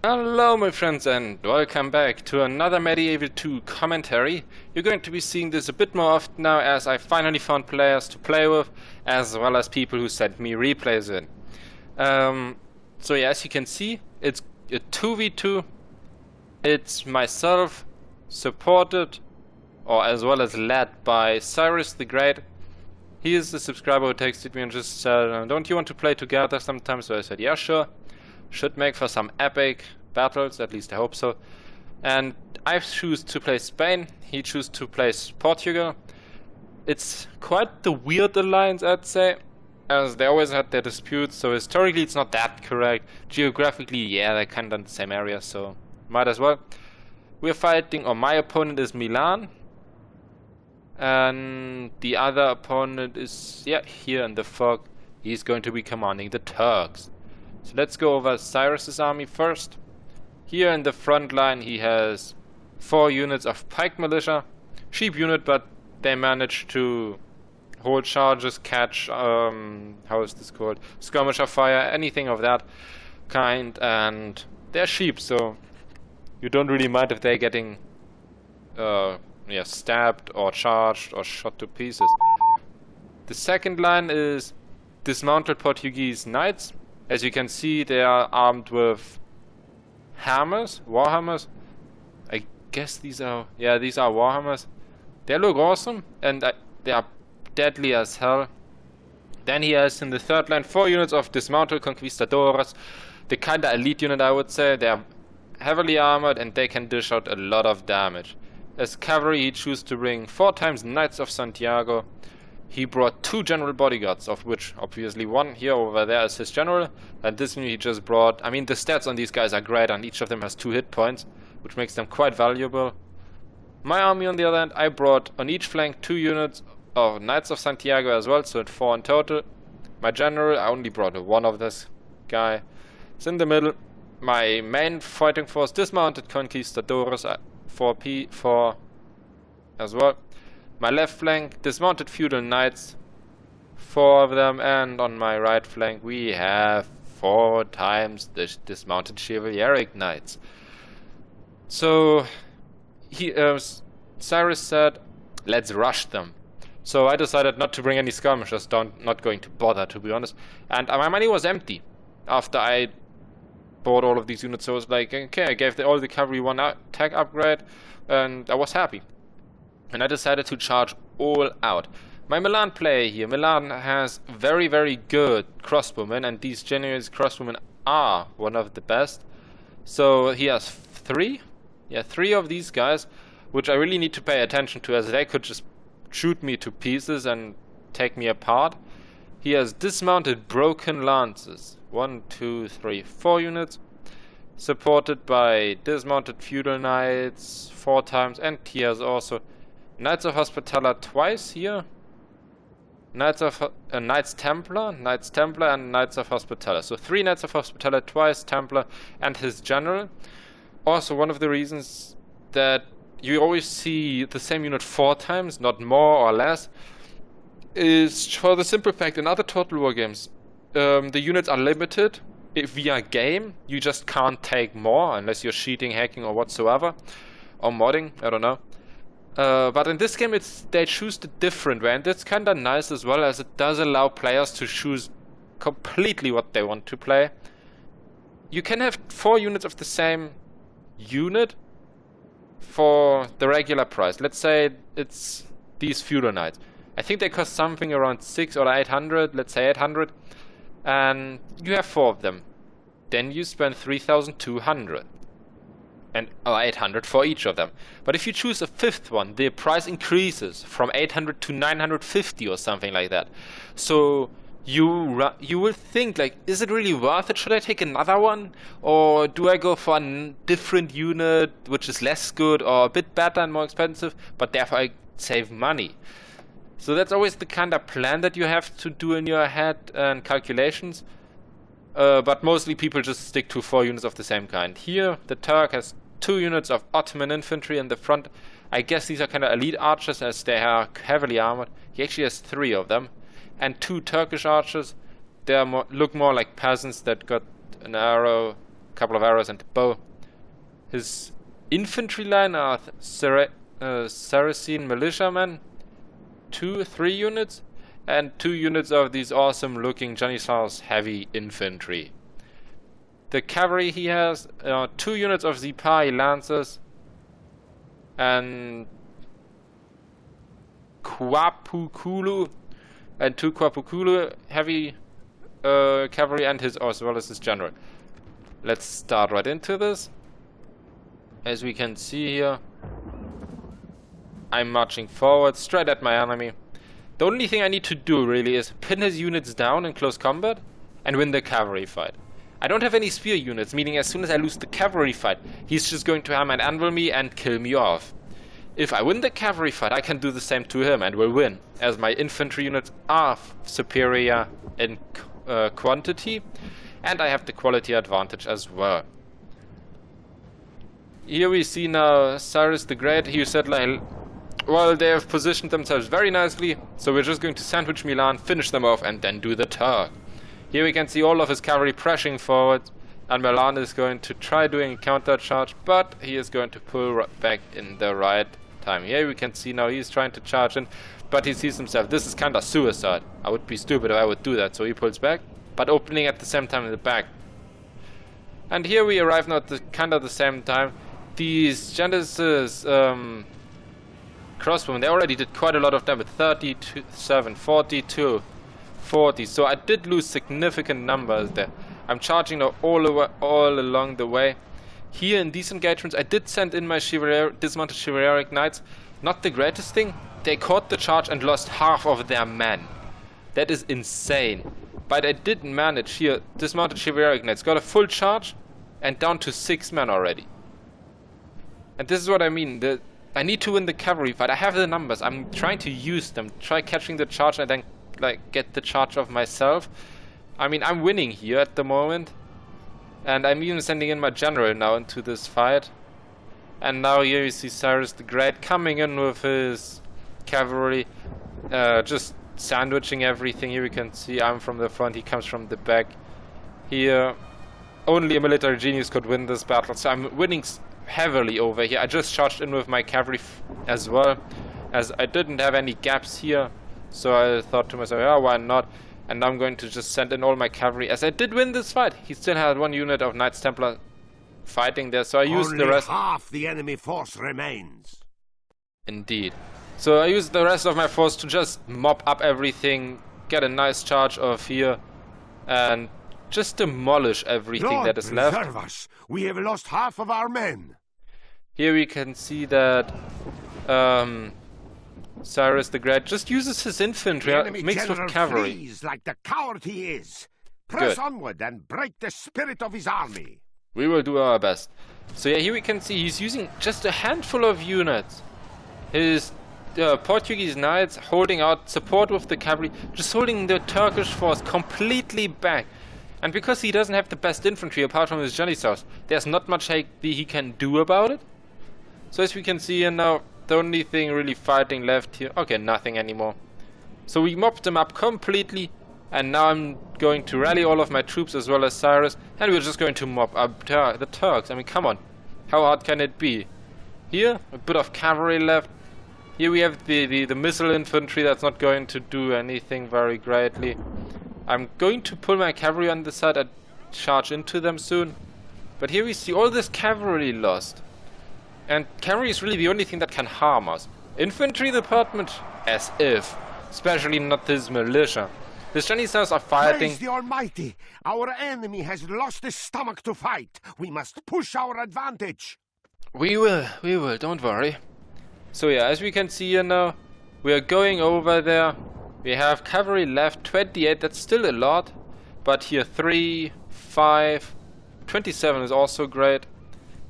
Hello my friends and welcome back to another Medieval 2 commentary. You're going to be seeing this a bit more often now as I finally found players to play with, as well as people who sent me replays in. So yeah, as you can see, it's a 2v2. It's myself, supported, or as well as led by Cyrus the Great. He is the subscriber who texted me and just said, don't you want to play together sometime? So I said, yeah, sure. Should make for some epic battles, at least I hope so. And I choose to play Spain, he chooses to play Portugal. It's quite the weird alliance, I'd say, as they always had their disputes, so historically it's not that correct. Geographically, yeah, they're kind of in the same area, so might as well. We're fighting, or my opponent is Milan. And the other opponent is, yeah, here in the fog. He's going to be commanding the Turks. So let's go over Cyrus's army first. Here in the front line he has 4 units of pike militia. Cheap unit, but they managed to hold charges, catch, how is this called? Skirmisher fire, anything of that kind. And they're cheap, so you don't really mind if they're getting stabbed or charged or shot to pieces. The second line is dismounted Portuguese knights. As you can see, they are armed with hammers, warhammers. I guess these are warhammers. They look awesome, and they are deadly as hell. Then he has in the third line 4 units of dismounted conquistadores. The kinda elite unit, I would say. They are heavily armored and they can dish out a lot of damage. As cavalry, he chooses to bring 4 times Knights of Santiago. He brought 2 general bodyguards, of which obviously one here over there is his general, and this one he just brought. I mean, the stats on these guys are great, and each of them has 2 hit points, which makes them quite valuable. My army, on the other hand, I brought on each flank 2 units of Knights of Santiago as well, so 4 in total. My general, I only brought 1 of this guy. So in the middle, my main fighting force, dismounted conquistadores, 4 as well. My left flank, dismounted feudal knights, 4 of them, and on my right flank we have 4 times the dismounted chivalric knights. So Cyrus said, let's rush them. So I decided not to bring any skirmishers, not going to bother, to be honest. And my money was empty after I bought all of these units, so I was like, okay, I gave all the cavalry 1 attack upgrade, and I was happy. And I decided to charge all out. My Milan player here, Milan has very, very good crossbowmen, and these Genoese crossbowmen are one of the best. So he has 3 of these guys, which I really need to pay attention to, as they could just shoot me to pieces and take me apart. He has dismounted broken lances, 1, 2, 3, 4 units, supported by dismounted feudal knights 4 times, and he has also Knights of Hospitaller twice here. Knights Templar, and Knights of Hospitaller. So 3 Knights of Hospitaller twice, Templar, and his general. Also, one of the reasons that you always see the same unit 4 times, not more or less, is for the simple fact in other Total War games, the units are limited. If via game, you just can't take more unless you're cheating, hacking, or whatsoever, or modding. I don't know. But in this game, they choose the different way, and that's kind of nice as well, as it does allow players to choose completely what they want to play. You can have 4 units of the same unit for the regular price. Let's say it's these feudal knights. I think they cost something around 600 or 800, let's say 800, and you have 4 of them. Then you spend 3,200. And 800 for each of them. But if you choose a 5th one, the price increases from 800 to 950 or something like that. So you will think, like, is it really worth it? Should I take another one? Or do I go for a different unit which is less good or a bit better and more expensive, but therefore I save money? So that's always the kind of plan that you have to do in your head and calculations. But mostly people just stick to 4 units of the same kind. Here, the Turk has 2 units of Ottoman infantry in the front. I guess these are kind of elite archers, as they are heavily armored. He actually has 3 of them. And 2 Turkish archers. They look more like peasants that got an arrow couple of arrows and the bow. His infantry line are Saracen militiamen, 3 units, and 2 units of these awesome looking Janissaries heavy infantry. The cavalry he has 2 units of Zipai lancers and Kwapukulu and 2 Kwapukulu heavy cavalry and as well as his general. Let's start right into this. As we can see here, I'm marching forward straight at my enemy. The only thing I need to do really is pin his units down in close combat and win the cavalry fight. I don't have any spear units, meaning as soon as I lose the cavalry fight, he's just going to hammer and anvil me and kill me off. If I win the cavalry fight, I can do the same to him and will win, as my infantry units are superior in quantity, and I have the quality advantage as well. Here we see now Cyrus the Great. He said, like, well, they have positioned themselves very nicely, so we're just going to sandwich Milan, finish them off, and then do the Turk. Here we can see all of his cavalry pressing forward, and Milan is going to try doing a counter charge, but he is going to pull back in the right time. Here we can see now he's trying to charge in, but he sees himself. This is kind of suicide. I would be stupid if I would do that, so he pulls back, but opening at the same time in the back. And here we arrive now at the kind of the same time. These Genesis crossbowmen, they already did quite a lot of damage. 37, 42, 40. So I did lose significant numbers there. I'm charging now all along the way. Here in these engagements, I did send in my dismounted chivalric knights. Not the greatest thing. They caught the charge and lost half of their men. That is insane. But I did manage here. Dismounted chivalric knights got a full charge and down to 6 men already. And this is what I mean. I need to win the cavalry fight. I have the numbers. I'm trying to use them. Try catching the charge and then get the charge of myself. I mean, I'm winning here at the moment. And I'm even sending in my general now into this fight. And now here you see Cyrus the Great coming in with his cavalry. Just sandwiching everything. Here we can see I'm from the front. He comes from the back. Here, only a military genius could win this battle. So I'm winning heavily over here. I just charged in with my cavalry as well, as I didn't have any gaps here, so I thought to myself, yeah, why not? And now I'm going to just send in all my cavalry, as I did win this fight. He still had 1 unit of Knights Templar fighting there, so I used the rest. Half the enemy force remains. Indeed. So I used the rest of my force to just mop up everything, get a nice charge off here, and just demolish everything Lord, that is left. Preserve us. We have lost half of our men. Here we can see that Cyrus the Great just uses his infantry mixed with cavalry. Flees like the coward he is. Press onward and break the spirit of his army. We will do our best. So yeah, here we can see he's using just a handful of units. His Portuguese knights holding out support with the cavalry, just holding the Turkish force completely back. And because he doesn't have the best infantry apart from his Janissaries, there's not much he can do about it. So as we can see here now, the only thing really fighting left here, okay, nothing anymore. So we mopped them up completely, and now I'm going to rally all of my troops as well as Cyrus, and we're just going to mop up the Turks. I mean, come on, how hard can it be? Here, a bit of cavalry left. Here we have the missile infantry that's not going to do anything very greatly. I'm going to pull my cavalry on the side and charge into them soon. But here we see all this cavalry lost. And cavalry is really the only thing that can harm us. Infantry department, as if. Especially not this militia. The Janissaries are fighting. Praise the Almighty! Our enemy has lost his stomach to fight. We must push our advantage. We will, don't worry. So yeah, as we can see here now, we are going over there. We have cavalry left, 28, that's still a lot. But here 3, 5, 27 is also great.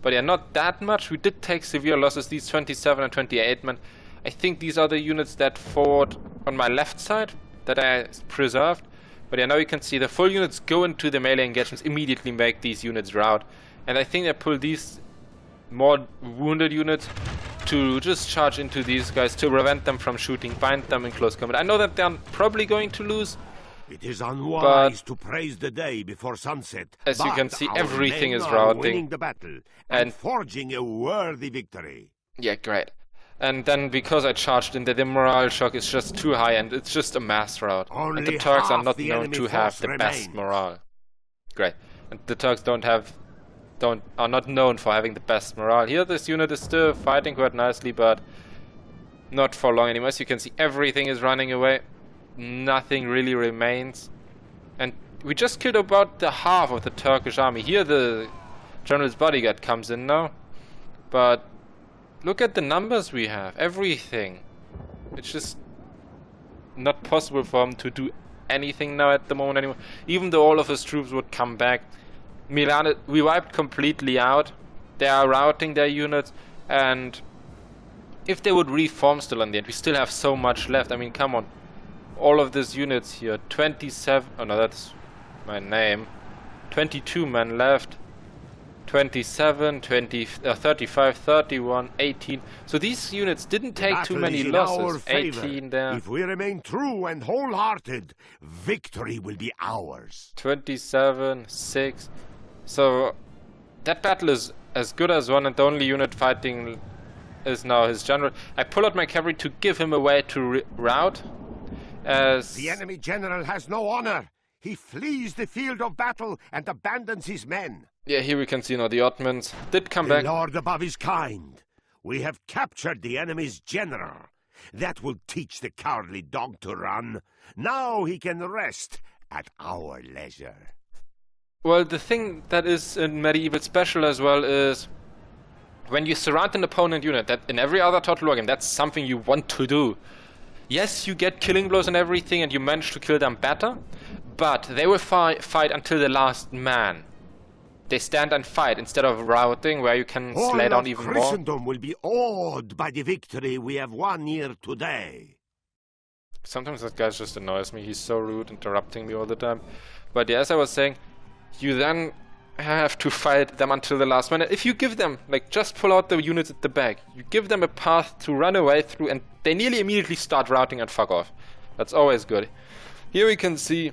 But yeah, not that much. We did take severe losses, these 27 and 28 men. I think these are the units that fought on my left side, that I preserved. But yeah, now you can see the full units go into the melee engagements, immediately make these units rout. And I think I pull these more wounded units to just charge into these guys to prevent them from shooting, bind them in close combat. I know that they're probably going to lose, It is unwise to praise the day before sunset. As you can but see, our everything men is are routing. winning the battle and forging a worthy victory. Yeah, great. And then because I charged in there, the morale shock is just too high and it's just a mass rout. And Only the Turks are half not the known enemy to have force the best remains. morale. Great. And the Turks are not known for having the best morale. Here this unit is still fighting quite nicely, but not for long anymore. As you can see, everything is running away. Nothing really remains. And we just killed about the half of the Turkish army. Here the General's bodyguard comes in now. But look at the numbers we have. Everything. It's just not possible for him to do anything now at the moment anymore. Even though all of his troops would come back. Milan, we wiped completely out. They are routing their units. And if they would reform still in the end, we still have so much left. I mean, come on. All of these units here, 27, oh no, that's my name, 22 men left, 27, 35, 31, 18, so these units didn't take too many losses, 18 there. If we remain true and wholehearted, victory will be ours. 27, 6, so that battle is as good as won, and the only unit fighting is now his general. I pull out my cavalry to give him a way to rout. The enemy general has no honor. He flees the field of battle and abandons his men. Yeah, here we can see now the Ottomans did come back. The Lord above is kind. We have captured the enemy's general. That will teach the cowardly dog to run. Now he can rest at our leisure. Well, the thing that is in medieval special as well is when you surround an opponent unit, that in every other Total War game, that's something you want to do. Yes, you get killing blows and everything, and you manage to kill them better, but they will fight until the last man. They stand and fight instead of routing, where you can slay down even more. Christendom will be awed by the victory we have won here today. Sometimes that guy just annoys me. He's so rude, interrupting me all the time. But yeah, as I was saying, you then have to fight them until the last minute. If you give them, like, just pull out the units at the back, you give them a path to run away through, and they nearly immediately start routing and fuck off. That's always good. Here we can see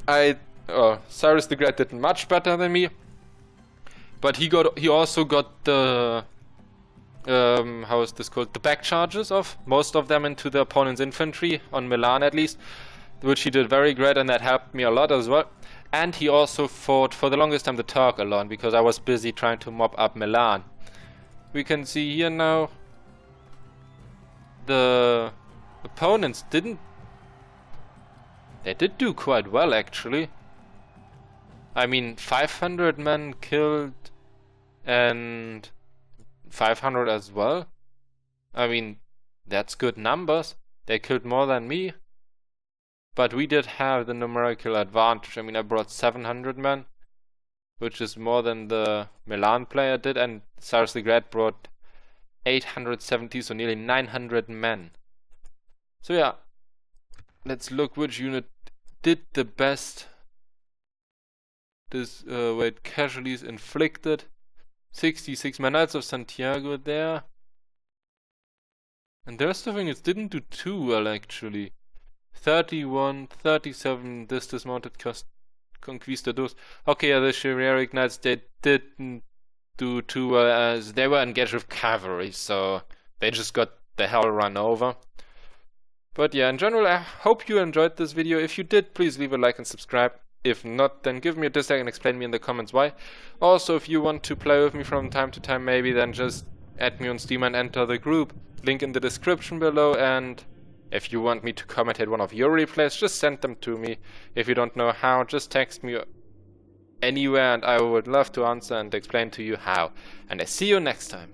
Cyrus the Great did much better than me, but he also got the how is this called, the back charges of most of them into the opponent's infantry, on Milan at least, which he did very great, and that helped me a lot as well. And he also fought for the longest time the Turk alone, because I was busy trying to mop up Milan. We can see here now the opponents did do quite well actually. I mean, 500 men killed and 500 as well. I mean, that's good numbers. They killed more than me. But we did have the numerical advantage. I mean, I brought 700 men, which is more than the Milan player did, and Cyrus the Great brought 870, so nearly 900 men. So yeah, let's look which unit did the best. This wait, casualties inflicted, 66 men. Knights of Santiago there, and the rest of it didn't do too well actually. 31, 37 this dismounted conquistadors. Okay, yeah, the chivalric knights, they didn't do too well as they were engaged with cavalry, so they just got the hell run over. But yeah, in general, I hope you enjoyed this video. If you did, please leave a like and subscribe. If not, then give me a dislike and explain me in the comments why. Also, if you want to play with me from time to time, maybe then just add me on Steam and enter the group. Link in the description below, and if you want me to commentate one of your replays, just send them to me. If you don't know how, just text me anywhere and I would love to answer and explain to you how. And I see you next time.